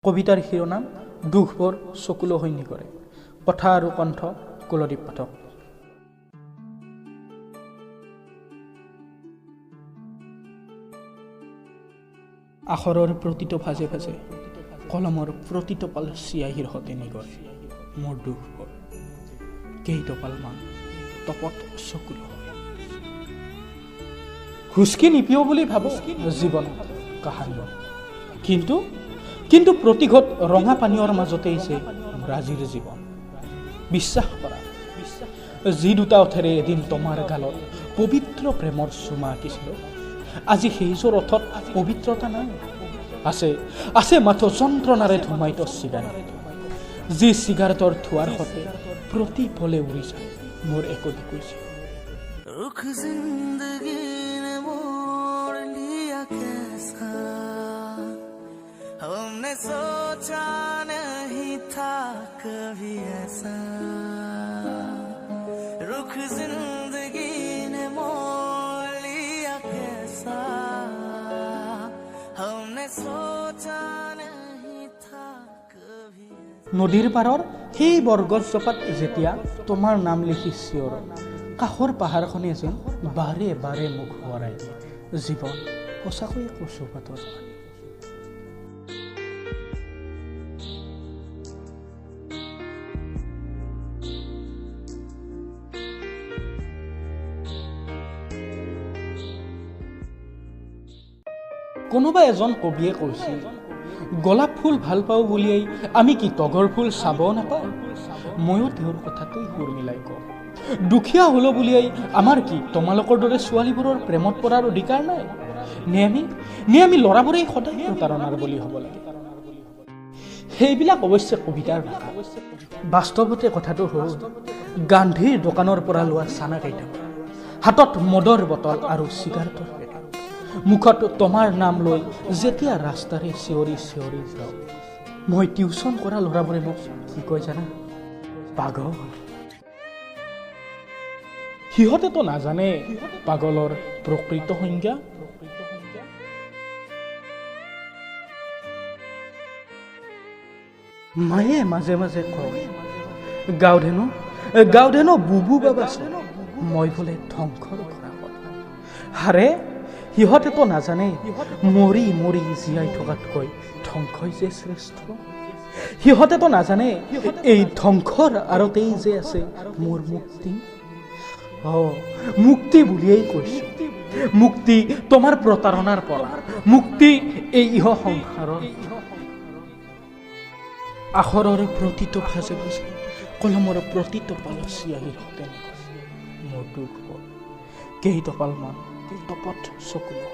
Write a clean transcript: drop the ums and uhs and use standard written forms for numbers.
কবিতাৰ শিৰোনাম দুখবোৰ চকুলো সৈন্য কৰে। কথা আৰু কণ্ঠ কুলদীপ পাঠক। আখৰৰ প্ৰতিটো ভাজে ভাজে কলমৰ প্ৰতিটো পাল চিয়াহীৰ সতে নিগৰে মোৰ দুখবোৰ কেইটপালমান তপত চকুলো হুচকি নিপিও বুলি ভাবো জীৱন কাহানী, কিন্তু প্ৰতিঘট ৰঙা পানীৰ মাজতেই যে মোৰ আজিৰ জীৱন। বিশ্বাস কৰা, যি দুটা ওঠেৰে এদিন তোমাৰ গালত পবিত্ৰ প্ৰেমৰ চুমা আঁকিছিলো, আজি সেইযোৰ অৰ্থত পবিত্ৰতা নাই। আছে মাথো যন্ত্ৰণাৰে ধুমাইত চিগাৰেট, যি চিগাৰেটৰ ধোঁৱাৰ সতে প্ৰতি পলে উৰি যায় মোৰ একোটি কৈছে। रुख जिंदगी ने मोड़ लिया कैसा, हमने सोचा नहीं था कभी ऐसा। रुख जिंदगी ने मोड़ लिया कैसा, हमने सोचा नहीं था कभी ऐसा। নদীৰ পাৰৰ সেই বৰগছজোপাত যেতিয়া তোমাৰ নাম লিখি চিঞৰ, কাষৰ পাহাৰখনে যেন বাৰে বাৰে মুখ ভৰাই দিয়ে। জীৱন সঁচাকৈয়ে কচুপাতৰ পানী। কোনোবা এজন কবিয়ে কৈছিল, গোলাপ ফুল ভাল পাওঁ বুলিয়েই আমি কি তগৰ ফুল চাব নাপাওঁ? ময়ো তেওঁৰ কথাতেই সুৰ মিলাই কওঁ, দুখীয়া হলো বুলিয়েই আমাৰ কি তোমালোকৰ দৰে ছোৱালীবোৰৰ প্ৰেমত পৰাৰ অধিকাৰ নাই? নে আমি ল'ৰাবোৰেই সদায় প্ৰতাৰণাৰ বলি হ'ব লাগে? সেইবিলাক অৱশ্যে কবিতাৰ ভাষা। বাস্তৱতে কথাটো হ'ল, গান্ধীৰ দোকানৰ পৰা লোৱা চানা কেইটামান, হাতত মদৰ বটল আৰু চিগাৰেটৰ পেকেট, মুখত তোমাৰ নাম লৈ যেতিয়া ৰাস্তাৰে চিঞৰি চিঞৰি যাওঁ, মই টিউচন কৰা ল'ৰাবোৰে মোক কি কয় জানা? পাগল। সিহঁতেতো নাজানে পাগলৰ প্ৰকৃত সংজ্ঞা। মায়ে মাজে মাজে কয়, গাঁওধেনো বুবু বাবা চোন, মই বোলে ধ্বংসৰ ঘৰা কথা। হাৰে, সিহঁতেতো নাজানে মৰি মৰি জীয়াই থকাতকৈ ধ্বংসই যে শ্ৰেষ্ঠ। সিহঁতেতো নাজানে এই ধ্বংসৰ আৰতেই যে আছে মোৰ মুক্তি। মুক্তি বুলিয়েই কৈছো, মুক্তি তোমাৰ প্ৰতাৰণাৰ পৰা, মুক্তি এই ইহ সংসাৰৰ। আখৰৰ প্ৰতিটো ভাজে ভাজে কলমৰ প্ৰতিটো পাল চিয়াহীৰ সতে মোৰ দুখবোৰ কেইটপালমান তপত চকুলো।